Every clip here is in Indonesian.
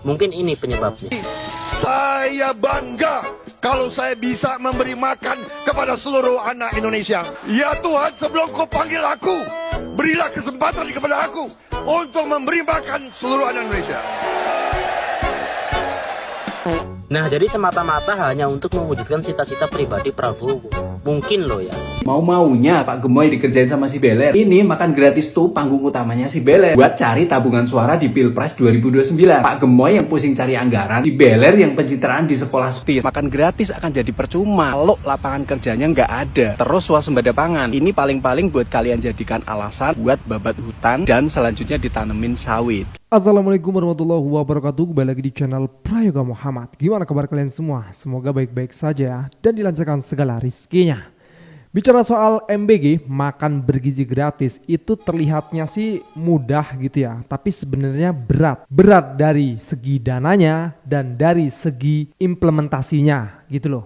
Mungkin ini penyebabnya. Saya bangga kalau saya bisa memberi makan kepada seluruh anak Indonesia. Ya Tuhan, sebelum kau panggil aku, berilah kesempatan kepada aku untuk memberi makan seluruh anak Indonesia. Nah, jadi semata-mata hanya untuk mewujudkan cita-cita pribadi Prabowo. Mungkin loh ya. Mau-maunya Pak Gemoy dikerjain sama si Beler. Ini makan gratis tuh panggung utamanya si Beler buat cari tabungan suara di Pilpres 2029. Pak Gemoy yang pusing cari anggaran, si Beler yang pencitraan di sekolah sepi. Makan gratis akan jadi percuma kalau lapangan kerjanya nggak ada. Terus swasembada pangan. Ini paling-paling buat kalian jadikan alasan buat babat hutan dan selanjutnya ditanemin sawit. Assalamualaikum warahmatullahi wabarakatuh. Kembali lagi di channel Prayoga Muhammad. Gimana kabar kalian semua? Semoga baik-baik saja dan dilancarkan segala rizkinya. Bicara soal MBG, makan bergizi gratis, itu terlihatnya sih mudah gitu ya, tapi sebenarnya berat. Berat dari segi dananya dan dari segi implementasinya gitu loh.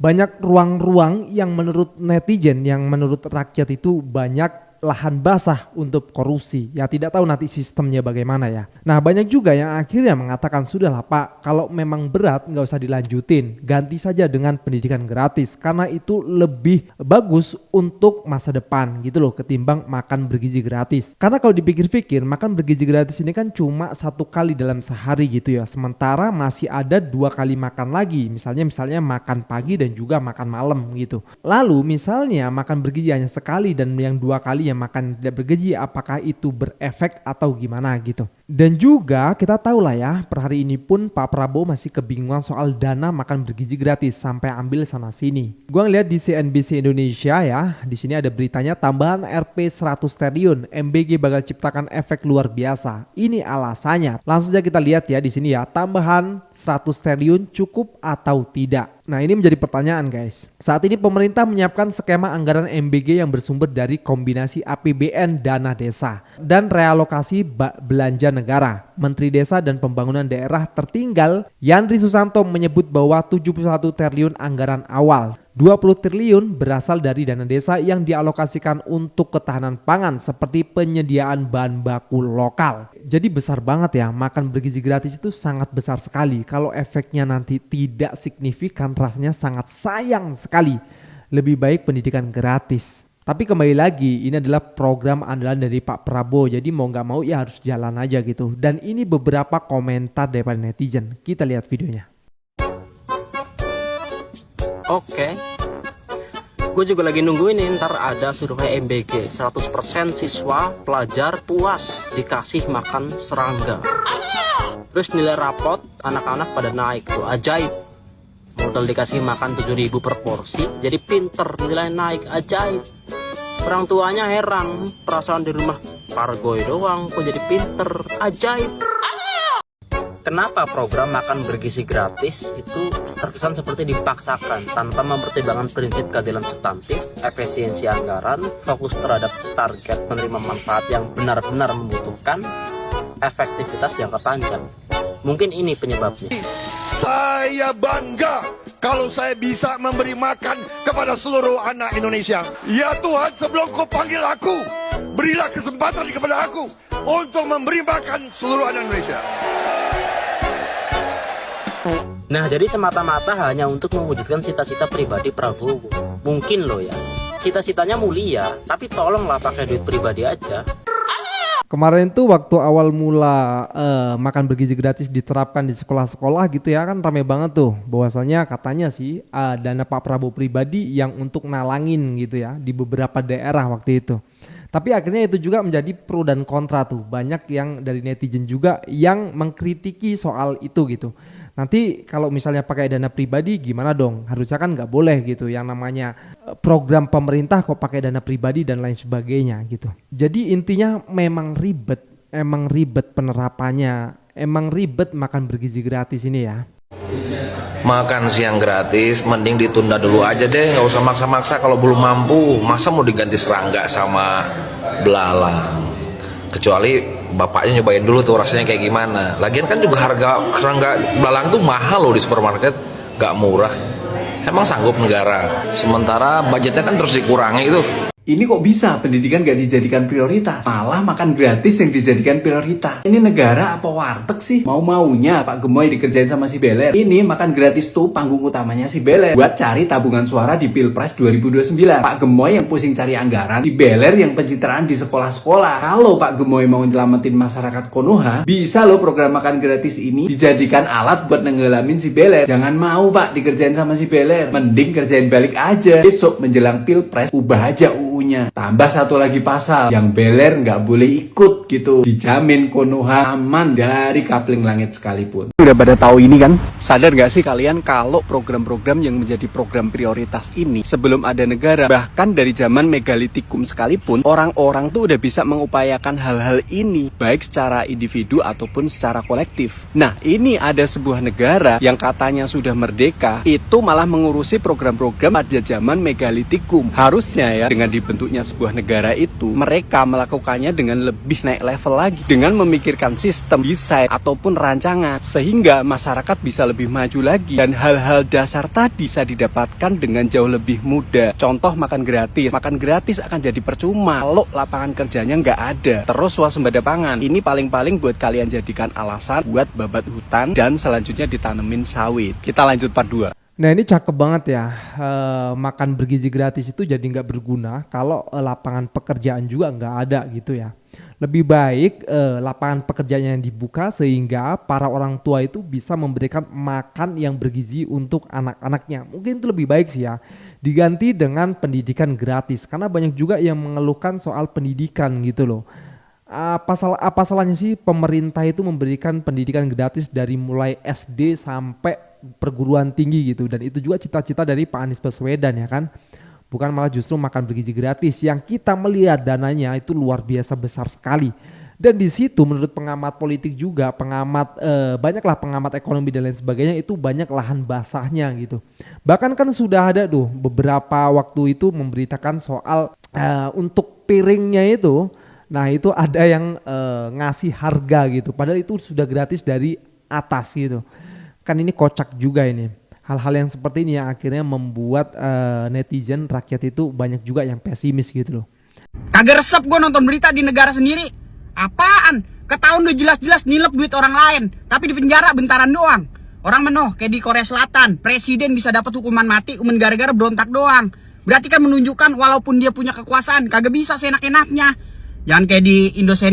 Banyak ruang-ruang yang menurut netizen, yang menurut rakyat itu banyak lahan basah untuk korupsi. Ya tidak tahu nanti sistemnya bagaimana ya. Nah banyak juga yang akhirnya mengatakan sudahlah Pak, kalau memang berat nggak usah dilanjutin, ganti saja dengan pendidikan gratis karena itu lebih bagus untuk masa depan gitu loh ketimbang makan bergizi gratis. Karena kalau dipikir-pikir makan bergizi gratis ini kan cuma 1 kali dalam sehari gitu ya. Sementara masih ada 2 kali makan lagi. Misalnya makan pagi dan juga makan malam gitu. Lalu misalnya makan bergizi hanya sekali dan yang 2 kali yang makan tidak bergizi, apakah itu berefek atau gimana gitu. Dan juga kita tahu lah ya, per hari ini pun Pak Prabowo masih kebingungan soal dana makan bergizi gratis sampai ambil sana sini. Gua ngeliat di CNBC Indonesia ya, di sini ada beritanya tambahan Rp 100 triliun, MBG bakal ciptakan efek luar biasa. Ini alasannya. Langsung saja kita lihat ya di sini ya, tambahan 100 triliun cukup atau tidak. Nah ini menjadi pertanyaan guys. Saat ini pemerintah menyiapkan skema anggaran MBG yang bersumber dari kombinasi APBN dana desa dan realokasi belanja negara. Menteri Desa dan Pembangunan Daerah Tertinggal Yandri Susanto menyebut bahwa 71 triliun anggaran awal, 20 triliun berasal dari dana desa yang dialokasikan untuk ketahanan pangan seperti penyediaan bahan baku lokal. Jadi besar banget ya, makan bergizi gratis itu sangat besar sekali. Kalau efeknya nanti tidak signifikan, rasanya sangat sayang sekali. Lebih baik pendidikan gratis. Tapi kembali lagi, ini adalah program andalan dari Pak Prabowo, jadi mau nggak mau ya harus jalan aja gitu. Dan ini beberapa komentar dari netizen. Kita lihat videonya. Oke. Gue juga lagi nungguin nih, ntar ada survei MBG 100% siswa pelajar puas dikasih makan serangga. Terus nilai rapot anak-anak pada naik tuh, ajaib. Modal dikasih makan 7.000 per porsi, jadi pinter, nilai naik, ajaib. Orang tuanya heran, perasaan di rumah pargoy doang kok jadi pinter, ajaib. Kenapa program makan bergizi gratis itu terkesan seperti dipaksakan tanpa mempertimbangkan prinsip keadilan substantif, efisiensi anggaran, fokus terhadap target penerima manfaat yang benar-benar membutuhkan, efektivitas jangka panjang. Mungkin ini penyebabnya. Saya bangga kalau saya bisa memberi makan kepada seluruh anak Indonesia. Ya Tuhan, sebelum kau panggil aku, berilah kesempatan kepada aku untuk memberi makan seluruh anak Indonesia. Nah, jadi semata-mata hanya untuk mewujudkan cita-cita pribadi Prabowo. Mungkin loh ya, cita-citanya mulia, tapi tolonglah pakai duit pribadi aja. Kemarin tuh waktu awal mula makan bergizi gratis diterapkan di sekolah-sekolah gitu ya, kan rame banget tuh. Bahwasanya katanya sih dana Pak Prabowo pribadi yang untuk nalangin gitu ya di beberapa daerah waktu itu. Tapi akhirnya itu juga menjadi pro dan kontra tuh. Banyak yang dari netizen juga yang mengkritiki soal itu gitu. Nanti kalau misalnya pakai dana pribadi gimana dong? Harusnya kan nggak boleh gitu. Yang namanya program pemerintah kok pakai dana pribadi dan lain sebagainya gitu. Jadi intinya memang ribet penerapannya. Emang ribet makan bergizi gratis ini ya. Makan siang gratis mending ditunda dulu aja deh, nggak usah maksa-maksa kalau belum mampu. Masa mau diganti serangga sama belalang? Kecuali bapaknya nyobain dulu tuh rasanya kayak gimana. Lagian kan juga harga serangga belalang tuh mahal loh di supermarket, gak murah. Emang sanggup negara? Sementara budgetnya kan terus dikurangi itu. Ini kok bisa pendidikan gak dijadikan prioritas? Malah makan gratis yang dijadikan prioritas. Ini negara apa warteg sih? Mau-maunya Pak Gemoy dikerjain sama si Beler. Ini makan gratis tuh panggung utamanya si Beler buat cari tabungan suara di Pilpres 2029. Pak Gemoy yang pusing cari anggaran, si Beler yang pencitraan di sekolah-sekolah. Kalau Pak Gemoy mau nyelamatin masyarakat Konoha, bisa loh program makan gratis ini dijadikan alat buat nenggelamin si Beler. Jangan mau Pak dikerjain sama si Beler. Mending kerjain balik aja. Besok menjelang Pilpres, ubah aja UU-nya. Tambah satu lagi pasal, yang Beler nggak boleh ikut gitu. Dijamin Konoha aman dari kapling langit sekalipun. Udah pada tahu ini kan? Sadar nggak sih kalian kalau program-program yang menjadi program prioritas ini sebelum ada negara, bahkan dari zaman megalitikum sekalipun, orang-orang tuh udah bisa mengupayakan hal-hal ini, baik secara individu ataupun secara kolektif. Nah, ini ada sebuah negara yang katanya sudah merdeka, itu malah mengurusi program-program pada zaman megalitikum. Harusnya ya, dengan dibentuknya sebuah negara itu, mereka melakukannya dengan lebih naik level lagi, dengan memikirkan sistem, desain, ataupun rancangan, sehingga masyarakat bisa lebih maju lagi, dan hal-hal dasar tadi bisa didapatkan dengan jauh lebih mudah. Contoh makan gratis akan jadi percuma kalau lapangan kerjanya nggak ada. Terus swasembada pangan, ini paling-paling buat kalian jadikan alasan buat babat hutan dan selanjutnya ditanemin sawit. Kita lanjut part 2. Nah ini cakep banget ya, makan bergizi gratis itu jadi nggak berguna kalau lapangan pekerjaan juga nggak ada gitu ya. Lebih baik lapangan pekerjaan yang dibuka sehingga para orang tua itu bisa memberikan makan yang bergizi untuk anak-anaknya. Mungkin itu lebih baik sih ya, diganti dengan pendidikan gratis. Karena banyak juga yang mengeluhkan soal pendidikan gitu loh. Apa salahnya sih pemerintah itu memberikan pendidikan gratis dari mulai SD sampai perguruan tinggi gitu, dan itu juga cita-cita dari Pak Anies Baswedan ya kan, bukan malah justru makan bergizi gratis yang kita melihat dananya itu luar biasa besar sekali. Dan di situ menurut pengamat politik juga, banyaklah pengamat ekonomi dan lain sebagainya, itu banyak lahan basahnya gitu. Bahkan kan sudah ada tuh beberapa waktu itu memberitakan soal untuk piringnya itu, nah itu ada yang ngasih harga gitu, padahal itu sudah gratis dari atas gitu. Kan ini kocak juga ini. Hal-hal yang seperti ini yang akhirnya membuat netizen, rakyat itu banyak juga yang pesimis gitu loh. Kagak resep gue nonton berita di negara sendiri. Apaan? Ketahuan udah jelas-jelas nilep duit orang lain, tapi di penjara bentaran doang. Orang menoh kayak di Korea Selatan, presiden bisa dapat hukuman mati cuma gara-gara berontak doang. Berarti kan menunjukkan walaupun dia punya kekuasaan, kagak bisa seenak-enaknya. Jangan kayak di Indonesia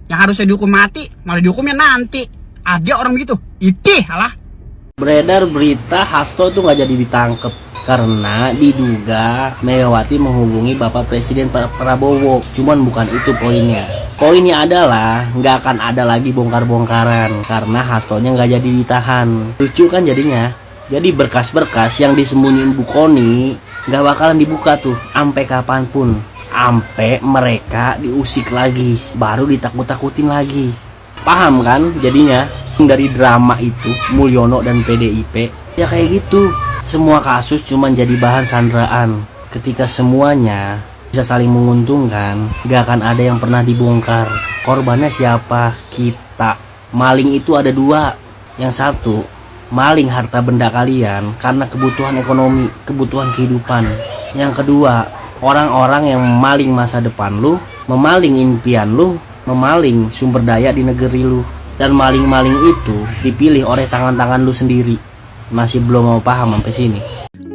yang harusnya dihukum mati, malah dihukumnya nanti. Ada orang begitu, idih alah. Beredar berita Hasto itu nggak jadi ditangkap karena diduga Megawati menghubungi Bapak Presiden Prabowo. Cuman bukan itu poinnya. Poinnya adalah nggak akan ada lagi bongkar-bongkaran karena Hastonya nggak jadi ditahan. Lucu kan jadinya. Jadi berkas-berkas yang disembunyiin Bu Koni nggak bakalan dibuka tuh sampai kapanpun, sampai mereka diusik lagi, baru ditakut-takutin lagi. Paham kan jadinya? Dari drama itu Mulyono dan PDIP ya kayak gitu. Semua kasus cuma jadi bahan sandraan. Ketika semuanya bisa saling menguntungkan, gak akan ada yang pernah dibongkar. Korbannya siapa? Kita. Maling itu ada dua. Yang satu, maling harta benda kalian karena kebutuhan ekonomi, kebutuhan kehidupan. Yang kedua, orang-orang yang memaling masa depan lu, memaling impian lu, memaling sumber daya di negeri lu. Dan maling-maling itu dipilih oleh tangan-tangan lu sendiri. Masih belum mau paham sampai sini?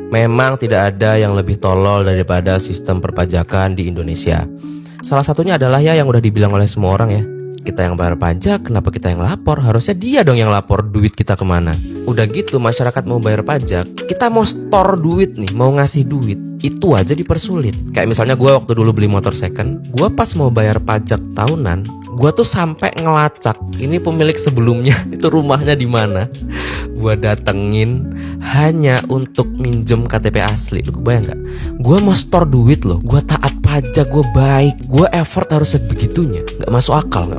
Memang tidak ada yang lebih tolol daripada sistem perpajakan di Indonesia. Salah satunya adalah ya yang udah dibilang oleh semua orang ya. Kita yang bayar pajak, kenapa kita yang lapor? Harusnya dia dong yang lapor duit kita kemana. Udah gitu masyarakat mau bayar pajak, kita mau store duit nih, mau ngasih duit, itu aja dipersulit. Kayak misalnya gue waktu dulu beli motor second, gue pas mau bayar pajak tahunan, gue tuh sampai ngelacak ini pemilik sebelumnya itu rumahnya di mana. Gue datengin hanya untuk minjem KTP asli. Lu kebayang nggak? Gue mau store duit loh, gue taat pajak, gue baik, gue effort harus sebegitunya. Nggak masuk akal.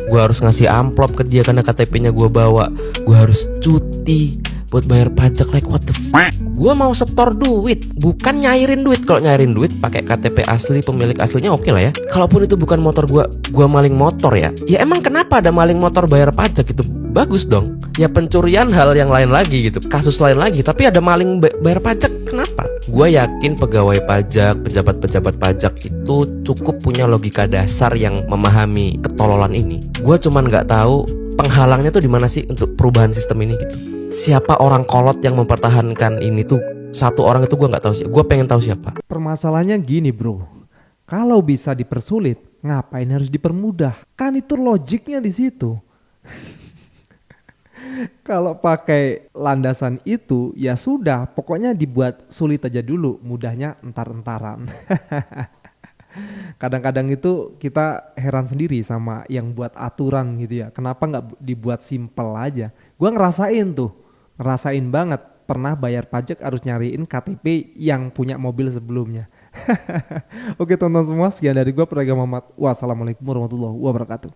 Gue harus ngasih amplop ke dia karena KTP-nya gue bawa. Gue harus cuti buat bayar pajak, like what the fuck. Gue mau setor duit, bukan nyairin duit. Kalau nyairin duit pakai KTP asli, pemilik aslinya oke lah ya. Kalaupun itu bukan motor gue maling motor ya. Ya emang kenapa ada maling motor bayar pajak itu? bagus dong. Ya pencurian hal yang lain lagi gitu, kasus lain lagi. Tapi ada maling bayar pajak, kenapa? Gue yakin pegawai pajak, pejabat-pejabat pajak itu cukup punya logika dasar yang memahami ketololan ini. Gue cuman nggak tahu penghalangnya tuh di mana sih untuk perubahan sistem ini gitu. Siapa orang kolot yang mempertahankan ini tuh? Satu orang itu gue nggak tahu sih. Gue pengen tahu siapa. Permasalahannya gini bro, kalau bisa dipersulit, ngapain harus dipermudah? Kan itu logiknya di situ. Kalau pakai landasan itu, ya sudah, pokoknya dibuat sulit aja dulu, mudahnya entar-entaran. Kadang-kadang itu kita heran sendiri sama yang buat aturan gitu ya. Kenapa nggak dibuat simple aja? Gua ngerasain banget. Pernah bayar pajak harus nyariin KTP yang punya mobil sebelumnya. Oke teman-teman semua, sekian dari gua Prayoga Muhammad. Wassalamualaikum warahmatullahi wabarakatuh.